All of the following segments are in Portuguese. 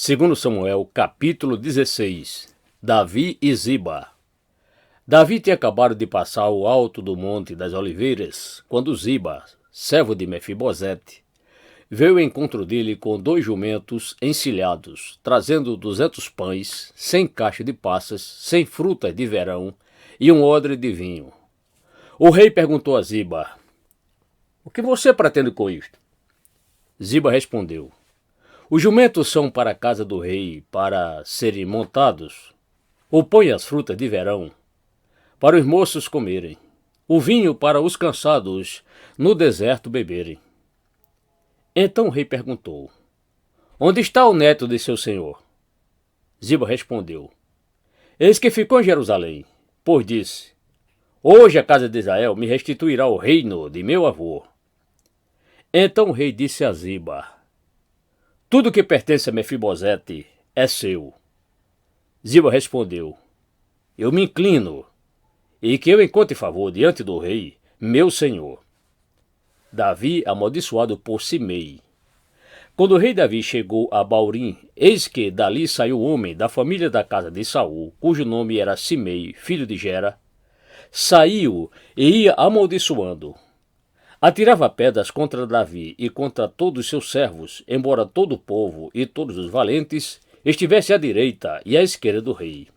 Segundo Samuel, capítulo 16. Davi e Ziba. Davi tinha acabado de passar o alto do Monte das Oliveiras, quando Ziba, servo de Mefibosete, veio ao encontro dele com 2 jumentos encilhados, trazendo 200 pães, 100 caixas de passas, 100 frutas de verão e um odre de vinho. O rei perguntou a Ziba: "O que você pretende com isto?" Ziba respondeu: "Os jumentos são para a casa do rei, para serem montados. O pão e as frutas de verão, para os moços comerem. O vinho para os cansados no deserto beberem." Então o rei perguntou: "Onde está o neto de seu senhor?" Ziba respondeu: "Eis que ficou em Jerusalém, pois disse: Hoje a casa de Israel me restituirá o reino de meu avô." Então o rei disse a Ziba: "Tudo que pertence a Mefibosete é seu." Ziba respondeu: "Eu me inclino, e que eu encontre favor diante do rei, meu senhor." Davi amaldiçoado por Simei. Quando o rei Davi chegou a Baurim, eis que dali saiu um homem da família da casa de Saul, cujo nome era Simei, filho de Gera. Saiu e ia amaldiçoando. Atirava pedras contra Davi e contra todos os seus servos, embora todo o povo e todos os valentes estivessem à direita e à esquerda do rei.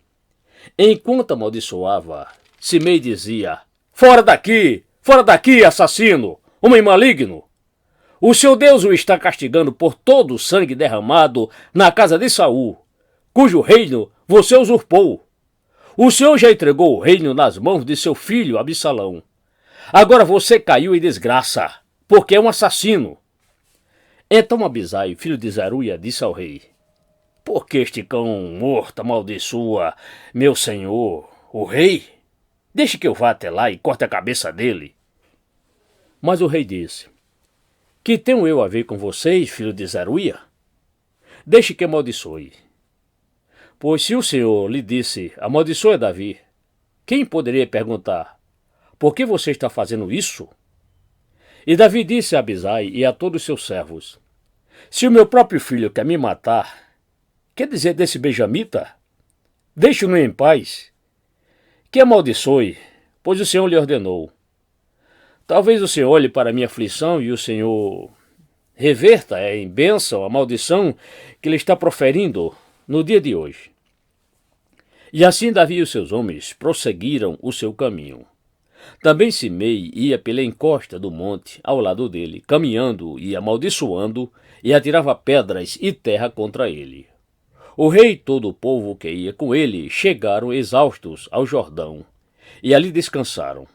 Enquanto amaldiçoava, Simei dizia: Fora daqui, assassino, homem maligno! O seu Deus o está castigando por todo o sangue derramado na casa de Saul, cujo reino você usurpou. O Senhor já entregou o reino nas mãos de seu filho Absalão. Agora você caiu em desgraça, porque é um assassino." Então Abisai, filho de Zeruia, disse ao rei: "Por que este cão morto amaldiçoa meu senhor, o rei? Deixe que eu vá até lá e corte a cabeça dele." Mas o rei disse: "Que tenho eu a ver com vocês, filho de Zeruia? Deixe que amaldiçoe. Pois se o Senhor lhe disse: amaldiçoe Davi, quem poderia perguntar: por que você está fazendo isso?" E Davi disse a Abisai e a todos os seus servos: "Se o meu próprio filho quer me matar, quer dizer desse benjamita? Deixe-o em paz. Que amaldiçoe, pois o Senhor lhe ordenou. Talvez o Senhor olhe para a minha aflição e o Senhor reverta em bênção a maldição que ele está proferindo no dia de hoje." E assim Davi e os seus homens prosseguiram o seu caminho. Também Simei ia pela encosta do monte ao lado dele, caminhando e amaldiçoando, e atirava pedras e terra contra ele. O rei e todo o povo que ia com ele chegaram exaustos ao Jordão, e ali descansaram.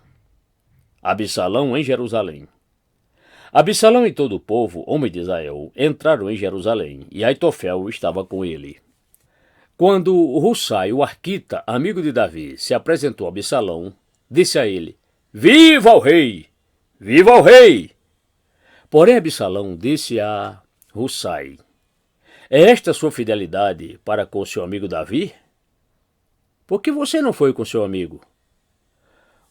Absalão em Jerusalém. Absalão e todo o povo, homem de Israel, entraram em Jerusalém, e Aitofel estava com ele. Quando Hussai, o arquita, amigo de Davi, se apresentou a Absalão, disse a ele: "Viva o rei! Viva o rei!" Porém Absalão disse a Hussai: "É esta sua fidelidade para com seu amigo Davi? Por que você não foi com seu amigo?"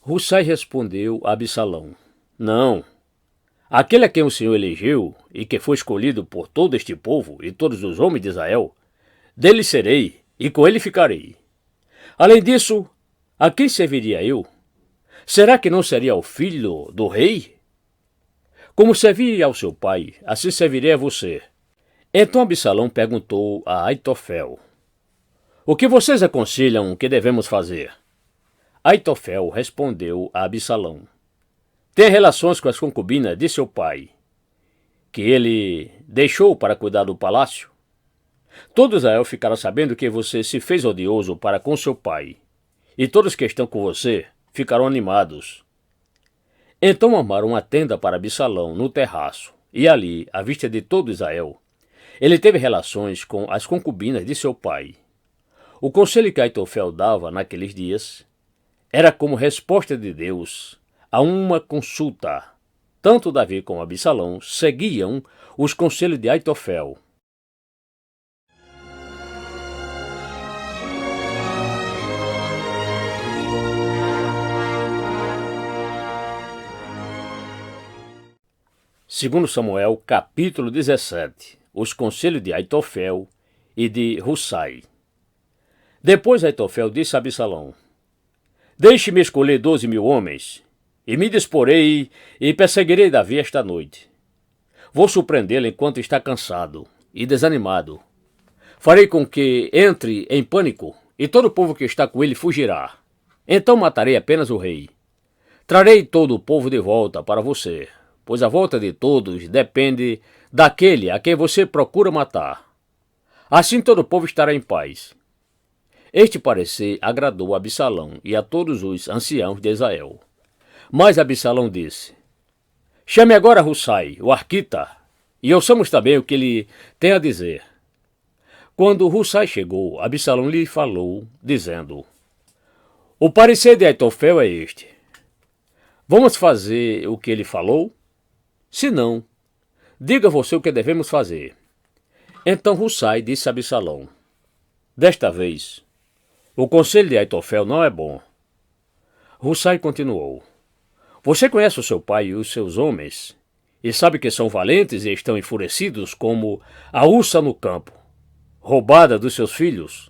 Hussai respondeu a Absalão: "Não. Aquele a quem o Senhor elegeu e que foi escolhido por todo este povo e todos os homens de Israel, dele serei e com ele ficarei. Além disso, a quem serviria eu? Será que não seria o filho do rei? Como servi ao seu pai, assim servirei a você." Então Absalão perguntou a Aitofel: "O que vocês aconselham que devemos fazer?" Aitofel respondeu a Absalão: "Tenha relações com as concubinas de seu pai, que ele deixou para cuidar do palácio. Todo Israel ficará sabendo que você se fez odioso para com seu pai, e todos que estão com você ficarão animados." Então armaram uma tenda para Absalão no terraço, e ali, à vista de todo Israel, ele teve relações com as concubinas de seu pai. O conselho que Aitofel dava naqueles dias era como resposta de Deus a uma consulta. Tanto Davi como Absalão seguiam os conselhos de Aitofel. Segundo Samuel, capítulo 17. Os conselhos de Aitofel e de Hussai. Depois Aitofel disse a Absalão: Deixe-me escolher 12.000 homens, e me disporei e perseguirei Davi esta noite. Vou surpreendê-lo enquanto está cansado e desanimado. Farei com que entre em pânico, e todo o povo que está com ele fugirá. Então matarei apenas o rei. Trarei todo o povo de volta para você, pois a volta de todos depende daquele a quem você procura matar. Assim todo o povo estará em paz. Este parecer agradou a Absalão e a todos os anciãos de Israel. Mas Absalão disse: Chame agora Hussai, o arquita, e ouçamos também o que ele tem a dizer. Quando Hussai chegou, Absalão lhe falou, dizendo: O parecer de Aitofel é este. Vamos fazer o que ele falou? Se não, diga você o que devemos fazer. Então Hussai disse a Absalão: Desta vez, o conselho de Aitofel não é bom. Hussai continuou: Você conhece o seu pai e os seus homens, e sabe que são valentes e estão enfurecidos como a ursa no campo, roubada dos seus filhos.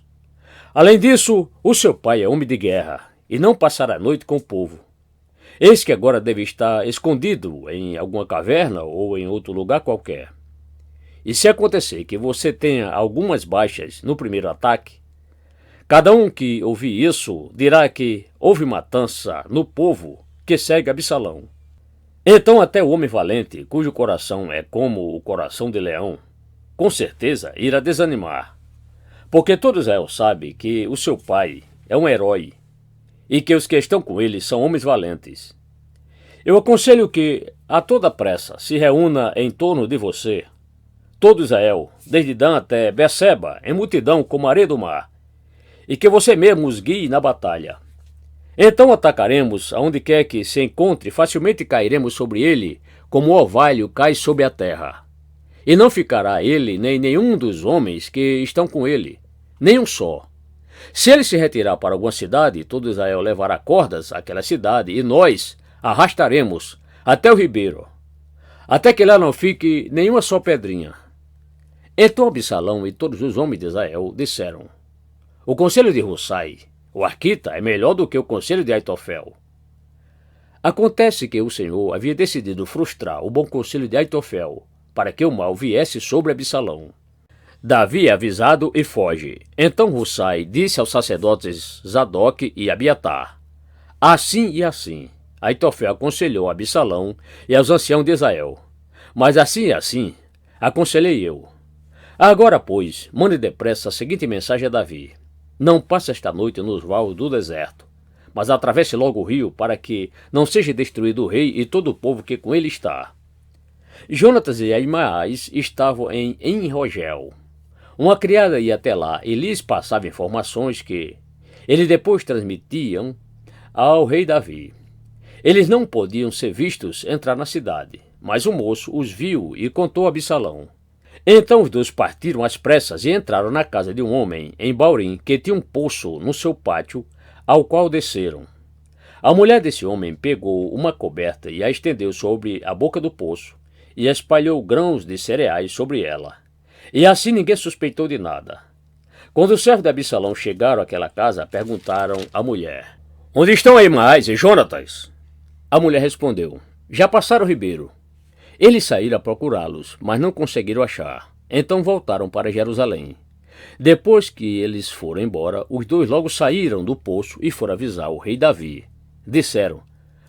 Além disso, o seu pai é homem de guerra, e não passará a noite com o povo. Eis que agora deve estar escondido em alguma caverna ou em outro lugar qualquer. E se acontecer que você tenha algumas baixas no primeiro ataque, cada um que ouvir isso dirá que houve matança no povo que segue Absalão. Então até o homem valente, cujo coração é como o coração de leão, com certeza irá desanimar, porque todo Israel sabe que o seu pai é um herói e que os que estão com ele são homens valentes. Eu aconselho que, a toda pressa, se reúna em torno de você todo Israel, desde Dan até Berseba, em multidão como a areia do mar, e que você mesmo os guie na batalha. Então atacaremos aonde quer que se encontre, facilmente cairemos sobre ele, como o orvalho cai sobre a terra. E não ficará ele nem nenhum dos homens que estão com ele, nem um só. Se ele se retirar para alguma cidade, todo Israel levará cordas àquela cidade, e nós arrastaremos até o ribeiro, até que lá não fique nenhuma só pedrinha. Então Absalão e todos os homens de Israel disseram: O conselho de Hussai, o arquita, é melhor do que o conselho de Aitofel. Acontece que o Senhor havia decidido frustrar o bom conselho de Aitofel, para que o mal viesse sobre Absalão. Davi é avisado e foge. Então Hussai disse aos sacerdotes Zadok e Abiatar: Assim e assim, Aitofel aconselhou Absalão e aos anciãos de Israel. Mas assim e assim, aconselhei eu. Agora, pois, mande depressa a seguinte mensagem a Davi: Não passe esta noite nos vales do deserto, mas atravesse logo o rio, para que não seja destruído o rei e todo o povo que com ele está. Jonatas e Ahimaás estavam em Enrogel. Uma criada ia até lá e lhes passava informações que eles depois transmitiam ao rei Davi. Eles não podiam ser vistos entrar na cidade, mas o moço os viu e contou a Absalão. Então os dois partiram às pressas e entraram na casa de um homem em Baurim, que tinha um poço no seu pátio, ao qual desceram. A mulher desse homem pegou uma coberta e a estendeu sobre a boca do poço, e espalhou grãos de cereais sobre ela. E assim ninguém suspeitou de nada. Quando os servos de Absalão chegaram àquela casa, perguntaram à mulher: Onde estão Ahimaás e Jonatas? A mulher respondeu: Já passaram o ribeiro. Eles saíram a procurá-los, mas não conseguiram achar. Então voltaram para Jerusalém. Depois que eles foram embora, os dois logo saíram do poço e foram avisar o rei Davi. Disseram: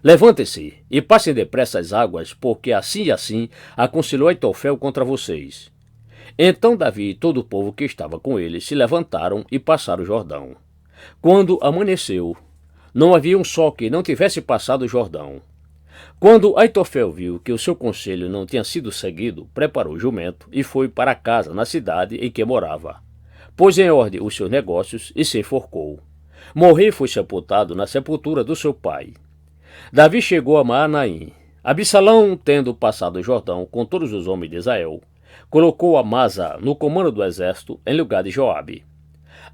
Levantem-se e passem depressa as águas, porque assim e assim aconselhou Aitofel contra vocês. Então Davi e todo o povo que estava com ele se levantaram e passaram o Jordão. Quando amanheceu, não havia um só que não tivesse passado o Jordão. Quando Aitofel viu que o seu conselho não tinha sido seguido, preparou o jumento e foi para casa na cidade em que morava. Pôs em ordem os seus negócios e se enforcou. Morreu e foi sepultado na sepultura do seu pai. Davi chegou a Maanaim. Absalão, tendo passado o Jordão com todos os homens de Israel, colocou Amasa no comando do exército em lugar de Joabe.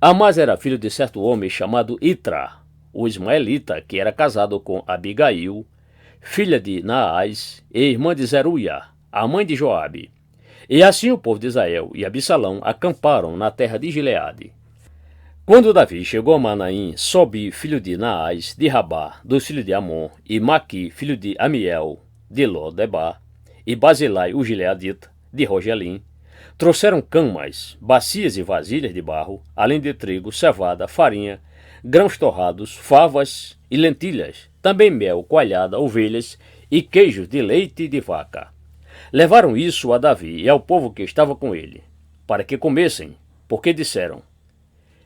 Amasa era filho de certo homem chamado Itra, o ismaelita, que era casado com Abigail, filha de Naás e irmã de Zeruia, a mãe de Joabe. E assim o povo de Israel e Absalão acamparam na terra de Gileade. Quando Davi chegou a Manaim, Sobi, filho de Naás, de Rabá, dos filhos de Amon, e Maqui, filho de Amiel, de Lo-debar, e Basilai, o gileadita, de Rogelim, trouxeram camas, bacias e vasilhas de barro, além de trigo, cevada, farinha, grãos torrados, favas e lentilhas, também mel, coalhada, ovelhas e queijos de leite de vaca. Levaram isso a Davi e ao povo que estava com ele, para que comessem, porque disseram: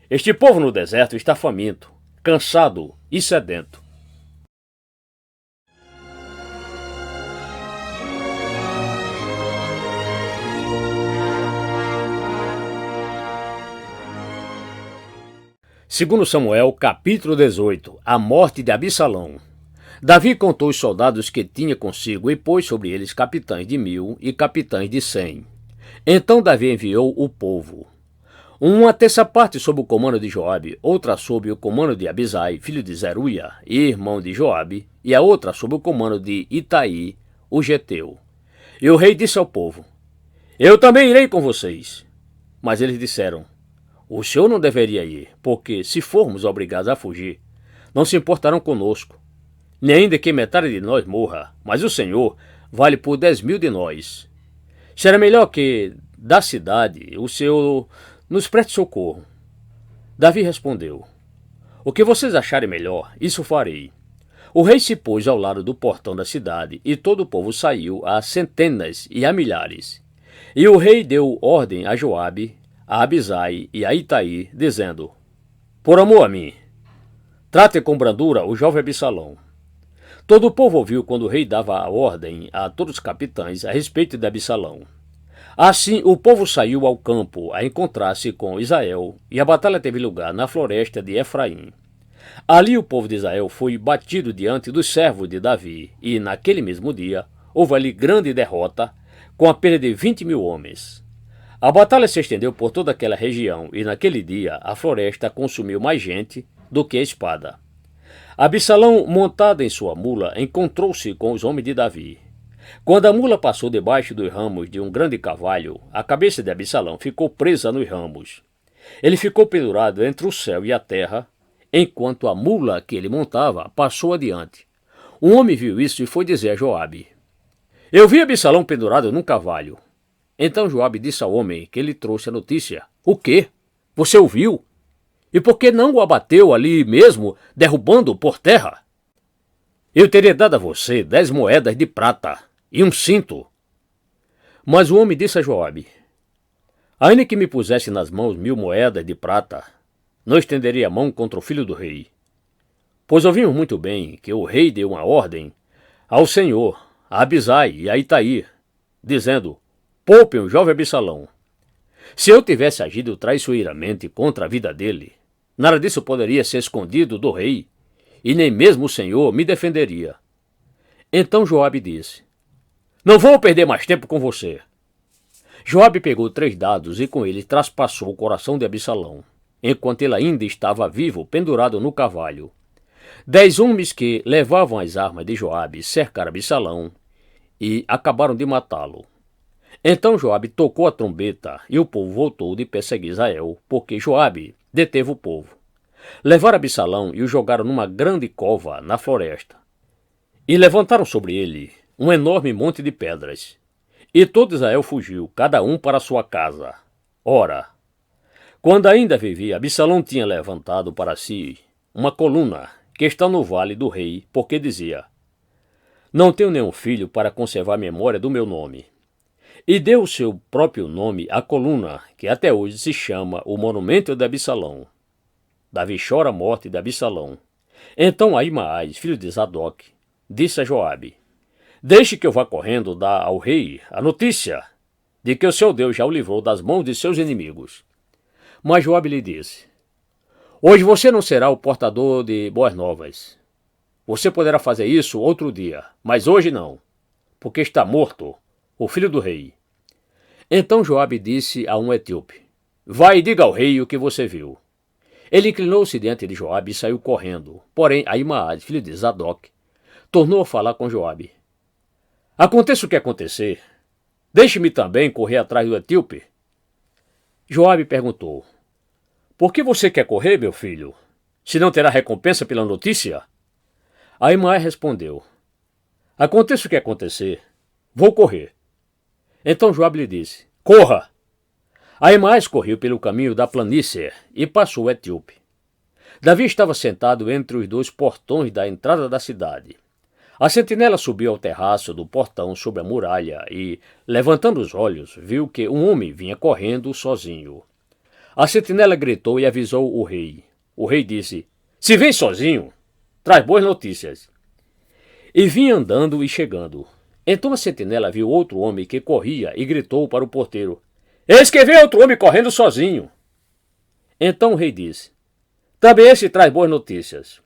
Este povo no deserto está faminto, cansado e sedento. Segundo Samuel, capítulo 18, a morte de Absalão. Davi contou os soldados que tinha consigo e pôs sobre eles capitães de 1000 e capitães de 100. Então Davi enviou o povo. Uma terça parte sob o comando de Joabe, outra sob o comando de Abisai, filho de Zeruia e irmão de Joabe, e a outra sob o comando de Itaí, o geteu. E o rei disse ao povo: Eu também irei com vocês. Mas eles disseram: O senhor não deveria ir, porque se formos obrigados a fugir, não se importarão conosco, nem ainda que metade de nós morra, mas o Senhor vale por 10.000 de nós. Será melhor que, da cidade, o Senhor nos preste socorro. Davi respondeu: O que vocês acharem melhor, isso farei. O rei se pôs ao lado do portão da cidade, e todo o povo saiu a centenas e a milhares. E o rei deu ordem a Joabe, a Abisai e a Itaí, dizendo: Por amor a mim, trate com brandura o jovem Absalão. Todo o povo ouviu quando o rei dava a ordem a todos os capitães a respeito de Absalão. Assim o povo saiu ao campo a encontrar-se com Israel, e a batalha teve lugar na floresta de Efraim. Ali o povo de Israel foi batido diante dos servos de Davi, e naquele mesmo dia houve ali grande derrota, com a perda de 20.000 homens. A batalha se estendeu por toda aquela região, e naquele dia a floresta consumiu mais gente do que a espada. Absalão, montado em sua mula, encontrou-se com os homens de Davi. Quando a mula passou debaixo dos ramos de um grande carvalho, a cabeça de Absalão ficou presa nos ramos. Ele ficou pendurado entre o céu e a terra, enquanto a mula que ele montava passou adiante. Um homem viu isso e foi dizer a Joabe: Eu vi Absalão pendurado num carvalho. Então Joabe disse ao homem que lhe trouxe a notícia: O quê? Você o viu? E por que não o abateu ali mesmo, derrubando-o por terra? Eu teria dado a você 10 moedas de prata e um cinto. Mas o homem disse a Joabe: Ainda que me pusesse nas mãos 1000 moedas de prata, não estenderia a mão contra o filho do rei. Pois ouvimos muito bem que o rei deu uma ordem ao Senhor, a Abisai e a Itaí, dizendo: Poupem o jovem Absalão. Se eu tivesse agido traiçoeiramente contra a vida dele, nada disso poderia ser escondido do rei, e nem mesmo o Senhor me defenderia. Então Joabe disse: Não vou perder mais tempo com você. Joabe pegou 3 dados e com ele traspassou o coração de Absalão, enquanto ele ainda estava vivo, pendurado no cavalo. 10 homens que levavam as armas de Joabe cercaram Absalão e acabaram de matá-lo. Então Joabe tocou a trombeta e o povo voltou de perseguir Israel, porque Joabe deteve o povo. Levaram Absalão e o jogaram numa grande cova na floresta. E levantaram sobre ele um enorme monte de pedras. E todo Israel fugiu, cada um para sua casa. Ora, quando ainda vivia, Absalão tinha levantado para si uma coluna que está no vale do rei, porque dizia: Não tenho nenhum filho para conservar a memória do meu nome. E deu o seu próprio nome à coluna, que até hoje se chama o Monumento de Absalão. Davi chora a morte de Absalão. Então Ahimaás, filho de Zadok, disse a Joabe: Deixe que eu vá correndo dar ao rei a notícia de que o seu Deus já o livrou das mãos de seus inimigos. Mas Joabe lhe disse: Hoje você não será o portador de boas novas. Você poderá fazer isso outro dia, mas hoje não, porque está morto o filho do rei. Então Joabe disse a um etíope: Vai e diga ao rei o que você viu. Ele inclinou-se diante de Joabe e saiu correndo. Porém, Ahimaás, filho de Zadok, tornou a falar com Joabe: Aconteça o que acontecer, Deixe-me também correr atrás do etíope. Joabe perguntou: Por que você quer correr, meu filho? Se não terá recompensa pela notícia? Ahimaés respondeu: Aconteça o que acontecer, vou correr. Então Joabe lhe disse: Corra! Ahimaés correu pelo caminho da planície e passou o etíope. Davi estava sentado entre os dois portões da entrada da cidade. A sentinela subiu ao terraço do portão sobre a muralha e, levantando os olhos, viu que um homem vinha correndo sozinho. A sentinela gritou e avisou o rei. O rei disse: Se vem sozinho, traz boas notícias. E vinha andando e chegando. Então a sentinela viu outro homem que corria e gritou para o porteiro: Eis que vem outro homem correndo sozinho. Então o rei disse: Também esse traz boas notícias.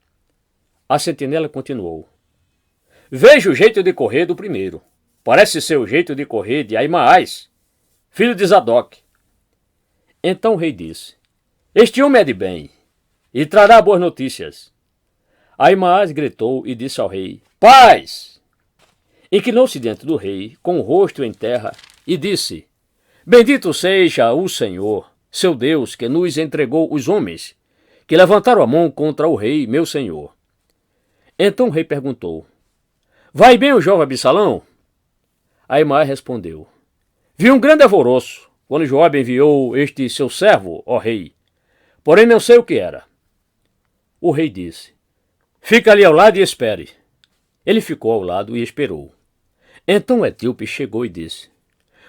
A sentinela continuou: Veja o jeito de correr do primeiro. Parece ser o jeito de correr de Ahimaás, filho de Zadok. Então o rei disse: Este homem é de bem, e trará boas notícias. Ahimaás gritou e disse ao rei: Paz! Inclinou-se diante do rei, com o rosto em terra, e disse: Bendito seja o Senhor, seu Deus, que nos entregou os homens, que levantaram a mão contra o rei, meu senhor. Então o rei perguntou: Vai bem o jovem Absalão? Ahimaás respondeu: Vi um grande alvoroço, quando Joabe enviou este seu servo, ó rei. Porém não sei o que era. O rei disse: Fica ali ao lado e espere. Ele ficou ao lado e esperou. Então o etíope chegou e disse: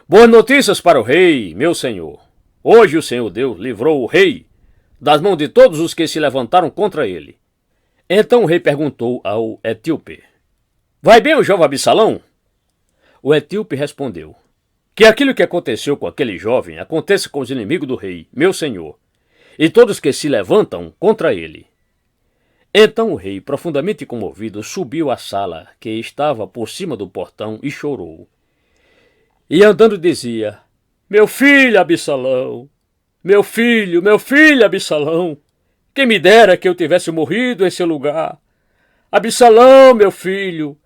Boas notícias para o rei, meu senhor. Hoje o Senhor Deus livrou o rei das mãos de todos os que se levantaram contra ele. Então o rei perguntou ao etíope: Vai bem o jovem Absalão? O etíope respondeu: Que aquilo que aconteceu com aquele jovem aconteça com os inimigos do rei, meu senhor, e todos que se levantam contra ele. Então o rei, profundamente comovido, subiu à sala que estava por cima do portão e chorou. E andando dizia: Meu filho Absalão, meu filho Absalão, quem me dera que eu tivesse morrido em seu lugar. Absalão, meu filho,